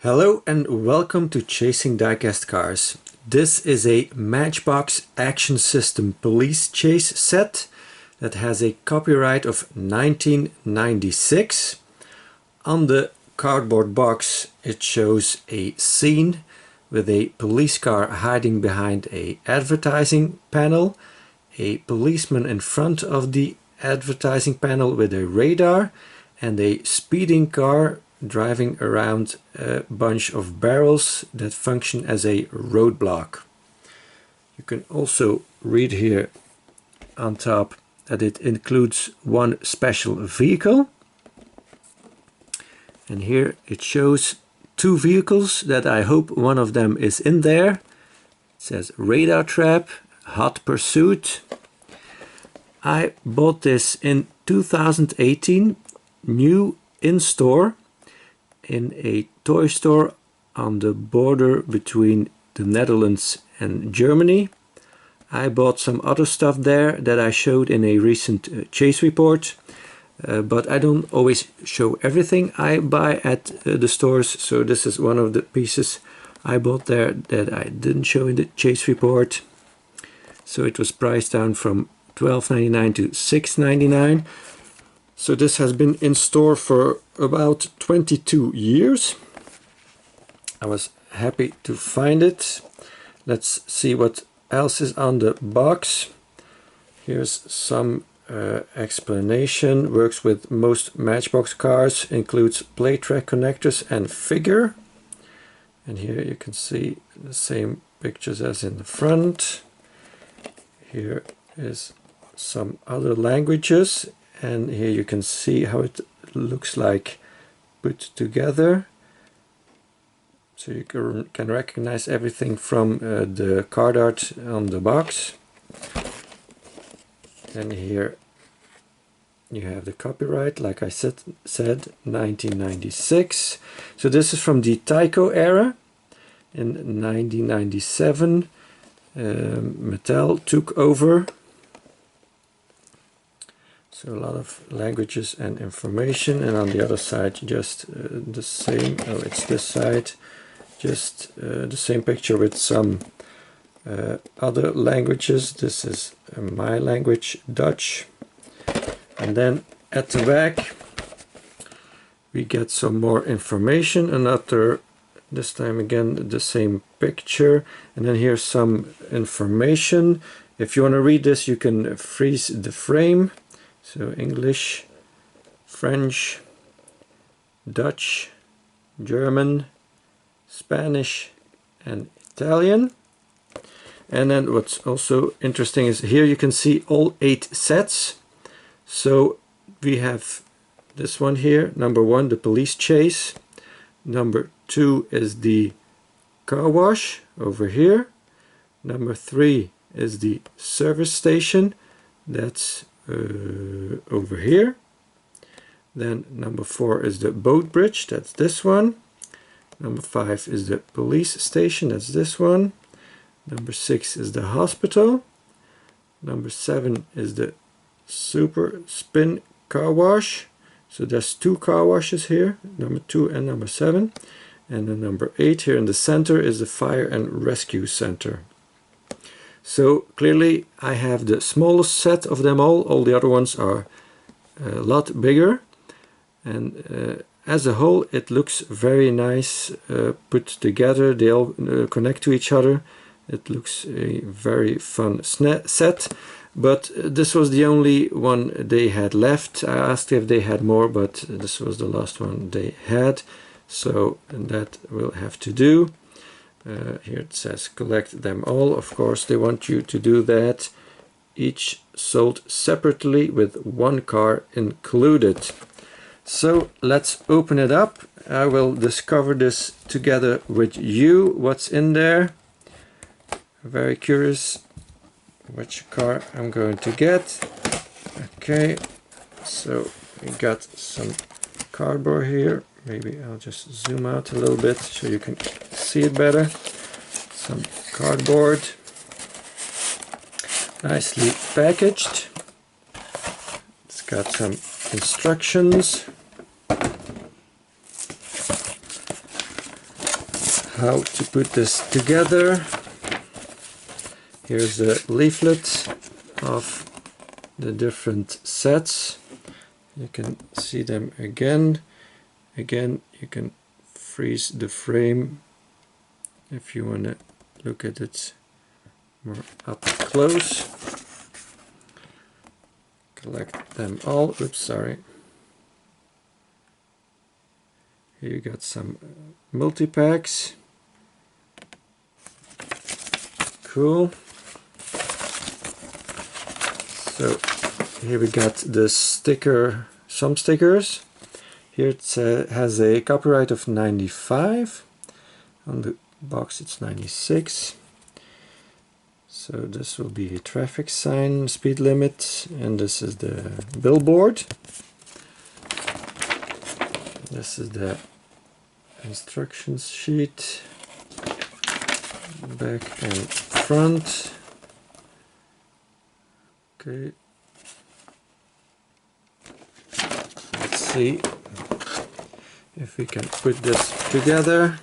Hello and welcome to Chasing Diecast Cars. This is a Matchbox Action System police chase set that has a copyright of 1996. On the cardboard box it shows a scene with a police car hiding behind a advertising panel, a policeman in front of the advertising panel with a radar, and a speeding car driving around a bunch of barrels that function as a roadblock. You can also read here on top that it includes one special vehicle, and here it shows two vehicles that I hope one of them is in there. It says radar trap, hot pursuit. I bought this in 2018, new in store, in a toy store on the border between the Netherlands and Germany. I bought some other stuff there that I showed in a recent chase report, but I don't always show everything I buy at the stores, so this is one of the pieces I bought there that I didn't show in the chase report. So it was priced down from $12.99 to $6.99. So this has been in store for about 22 years. I was happy to find it. Let's see what else is on the box. Here's some explanation. Works with most Matchbox cars, includes plate track connectors and figure. And here you can see the same pictures as in the front. Here is some other languages. And here you can see how it looks like put together. So you can recognize everything from the card art on the box. And here you have the copyright, like I said 1996. So this is from the Tyco era. In 1997, Mattel took over. So a lot of languages and information, and on the other side just the same. Oh, it's this side, just the same picture with some other languages. This is my language, Dutch. And then at the back we get some more information, another, this time again the same picture, and then here's some information. If you want to read this you can freeze the frame. So English, French, Dutch, German, Spanish and Italian. And then what's also interesting is here you can see all 8 sets. So we have this one here, number 1, the police chase. Number 2 is the car wash over here. Number 3 is the service station. That's over here. Then number 4 is the boat bridge, that's this one. Number 5 is the police station, that's this one. Number 6 is the hospital. Number 7 is the super spin car wash. So there's 2 car washes here, number 2 and number 7. And then number 8 here in the center is the fire and rescue center. So clearly I have the smallest set of them all the other ones are a lot bigger, and as a whole it looks very nice put together. They all connect to each other. It looks a very fun set, but this was the only one they had left. I asked if they had more, but this was the last one they had, so that will have to do. Here it says collect them all. Of course they want you to do that. Each sold separately with 1 car included. So let's open it up. I will discover this together with you, what's in there. Very curious which car I'm going to get. Okay, so we got some cardboard here. Maybe I'll just zoom out a little bit so you can see it better. Some cardboard, nicely packaged. It's got some instructions. how to put this together. Here's the leaflet of the different sets. You can see them again. Again, you can freeze the frame if you want to look at it more up close. Collect them all. Oops, sorry. Here you got some multi-packs. Cool. So here we got the sticker, some stickers. Here it has a copyright of 95. On the box it's 96. So this will be a traffic sign, speed limit, and this is the billboard. This is the instructions sheet, back and front. Okay. Let's see if we can put this together.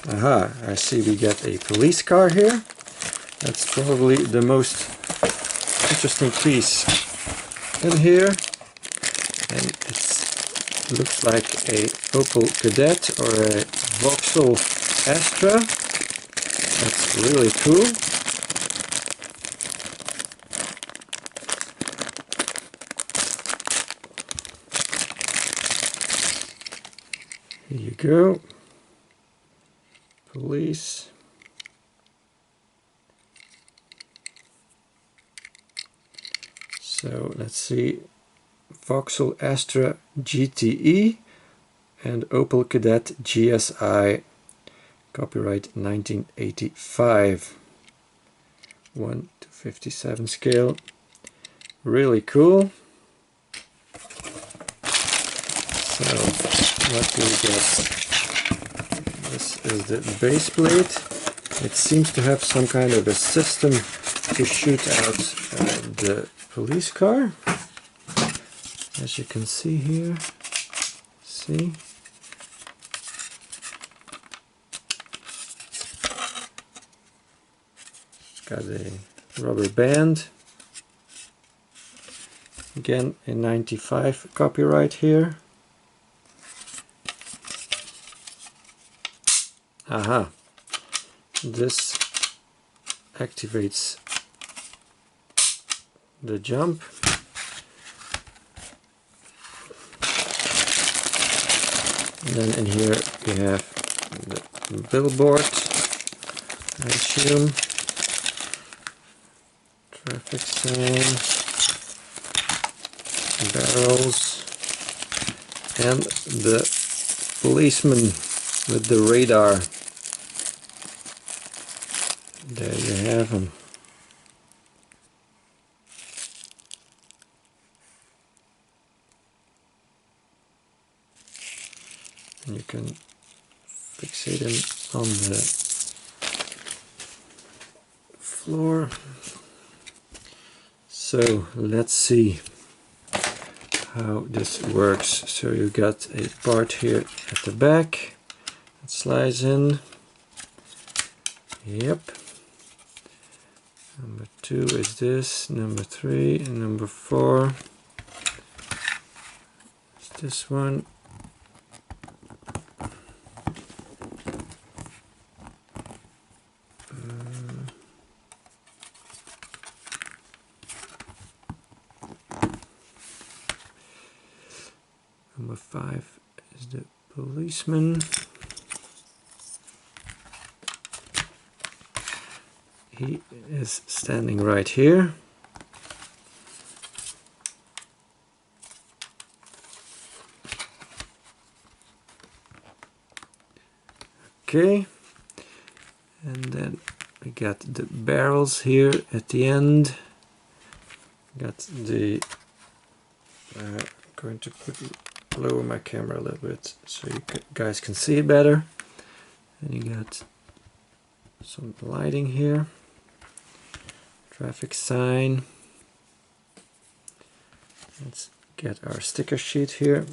Aha, I see we get a police car here. That's probably the most interesting piece in here. And it looks like a Opel Kadett or a Vauxhall Astra. That's really cool. Here you go. Police. So let's see. Vauxhall Astra GTE and Opel Kadett GSI, copyright 1985, 1:57 scale. Really cool. So what do we get? This is the base plate. It seems to have some kind of a system to shoot out the police car. As you can see here, see? It's got a rubber band. Again, a 95 copyright here. Aha! This activates the jump. And then in here we have the billboard, I assume, traffic sign, barrels, and the policeman with the radar. There you have him. And you can fixate him on the floor. So let's see how this works. So you got a part here at the back that slides in. Yep. Number 2 is this, number 3, and number 4 is this one. Number 5 is the policeman. He is standing right here. Okay, and then we got the barrels here at the end. Got the going to lower my camera a little bit so you guys can see it better. And you got some lighting here, traffic sign, Let's get our sticker sheet here.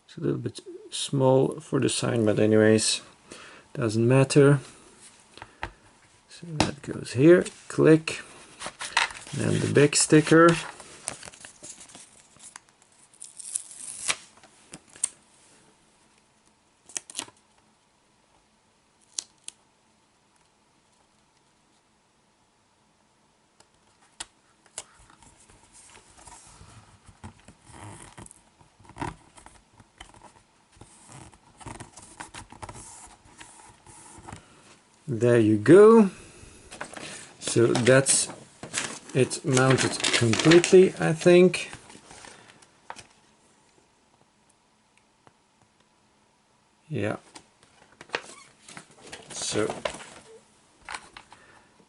It's a little bit small for the sign, but anyways, doesn't matter. So that goes here, click, and the big sticker. There you go. So that's it mounted completely, I think. Yeah. So,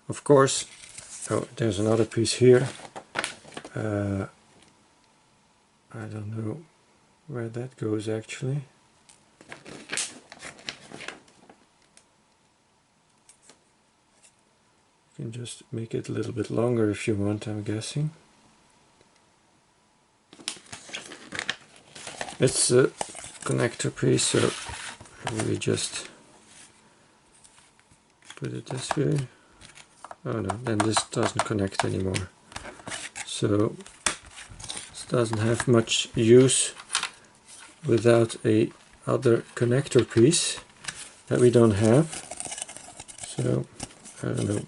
of course, oh, there's another piece here. I don't know where that goes actually. You can just make it a little bit longer if you want, I'm guessing. It's a connector piece, so we just put it this way. Oh no, then this doesn't connect anymore. So this doesn't have much use without a other connector piece that we don't have. So I don't know,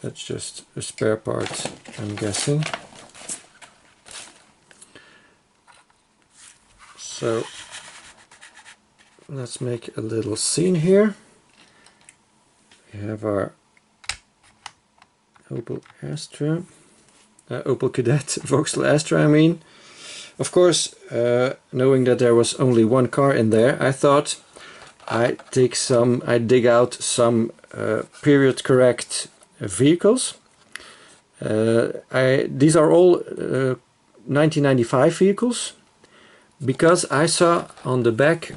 that's just a spare part, I'm guessing. So let's make a little scene here. We have our Opel Astra, Opel Kadett, Vauxhall Astra I mean. Of course, knowing that there was only one car in there, I thought I'd dig out some period correct vehicles. These are all 1995 vehicles, because I saw on the back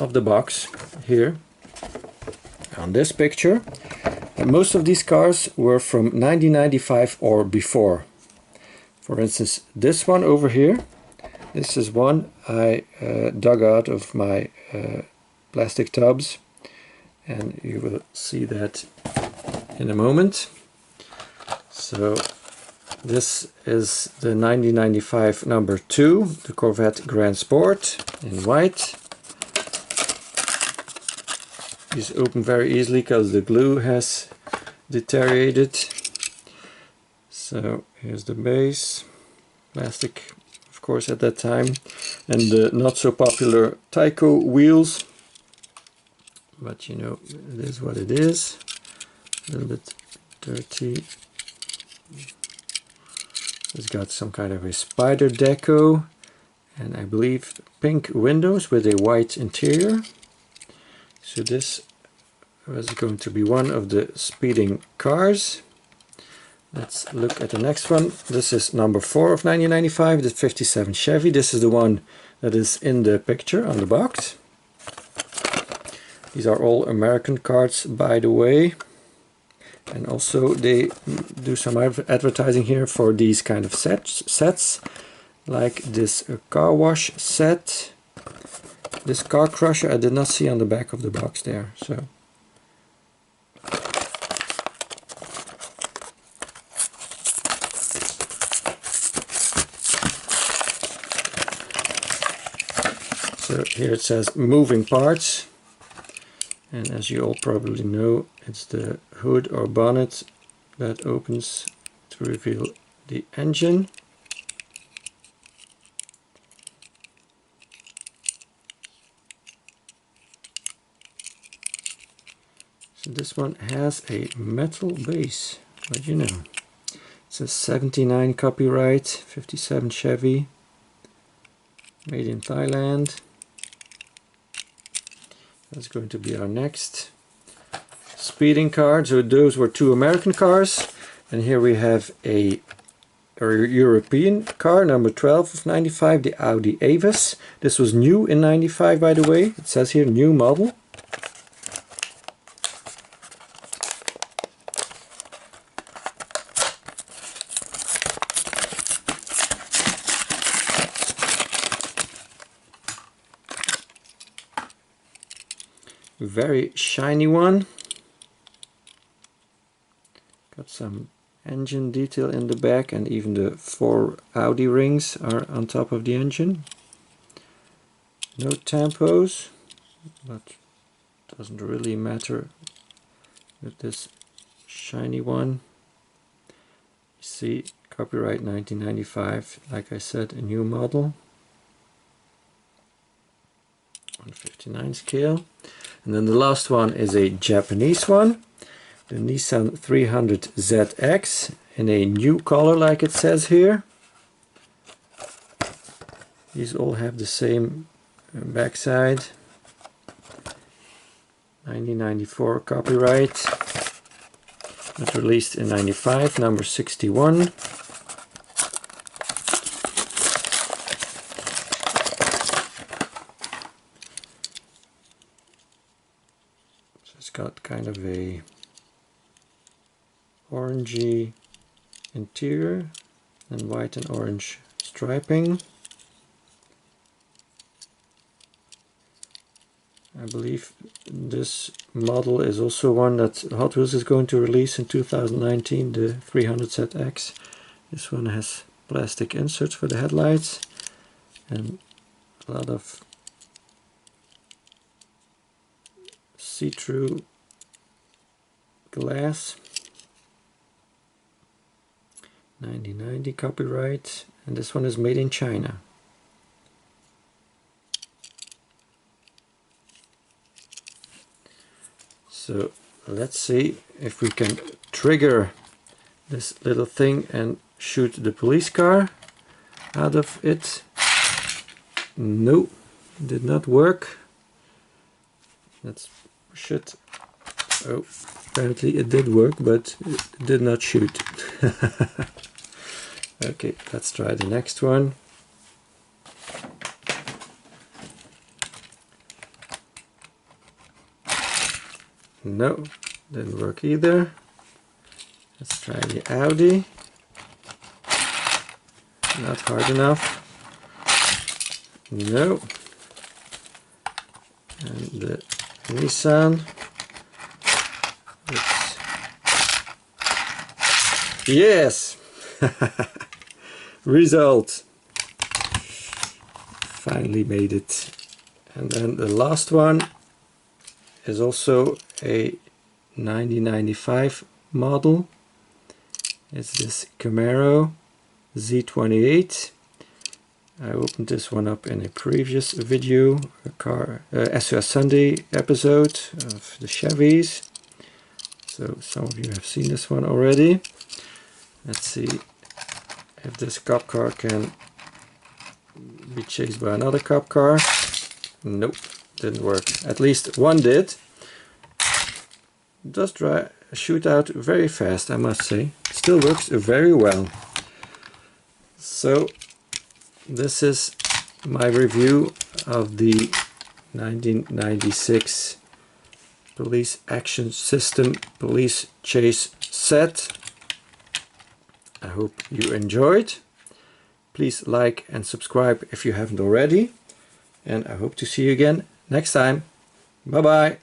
of the box here, on this picture, that most of these cars were from 1995 or before. For instance, this one over here, this is one I dug out of my plastic tubs, and you will see that in a moment. So this is the 1995 number 2, the Corvette Grand Sport in white. These open very easily because the glue has deteriorated. So here's the base, plastic of course at that time, and the not so popular Tyco wheels, but you know, it is what it is. A little bit dirty. It's got some kind of a spider deco, and I believe pink windows with a white interior. So this was going to be one of the speeding cars. Let's look at the next one. This is number 4 of 1995, the 57 Chevy. This is the one that is in the picture on the box. These are all American cars, by the way. And also they do some advertising here for these kind of sets, like this car wash set, this car crusher I did not see on the back of the box there. So here it says moving parts, and as you all probably know, it's the hood or bonnet that opens to reveal the engine. So this one has a metal base, but you know, it says 79 copyright, 57 Chevy, made in Thailand. That's going to be our next speeding car. So those were two American cars, and here we have a European car, number 12 of 95, the Audi Avis. This was new in 95, by the way. It says here new model. Very shiny one. Got some engine detail in the back, and even the 4 Audi rings are on top of the engine. No tampos, but doesn't really matter with this shiny one. You see, copyright 1995, like I said, a new model. 159 scale. And then the last one is a Japanese one, the Nissan 300ZX, in a new color, like it says here. These all have the same backside. 1994 copyright, but released in 95, number 61. It's got kind of a orangey interior and white and orange striping. I believe this model is also one that Hot Wheels is going to release in 2019, the 300ZX. This one has plastic inserts for the headlights and a lot of see-through glass. 1990 copyright, and this one is made in China. So let's see if we can trigger this little thing and shoot the police car out of it. No, did not work. Let's push it. Oh, apparently it did work, but it did not shoot. Okay, let's try the next one. No, didn't work either. Let's try the Audi. Not hard enough. No. And the Nissan. Yes! Result! Finally made it. And then the last one is also a 1995 model. It's this Camaro Z28. I opened this one up in a previous video, a SOS Sunday episode of the Chevys. So some of you have seen this one already. Let's see if this cop car can be chased by another cop car. Nope, didn't work. At least one did. Does shoot out very fast, I must say. Still works very well. So this is my review of the 1996 Police Action System Police Chase set. I hope you enjoyed. Please like and subscribe if you haven't already. And I hope to see you again next time. Bye bye.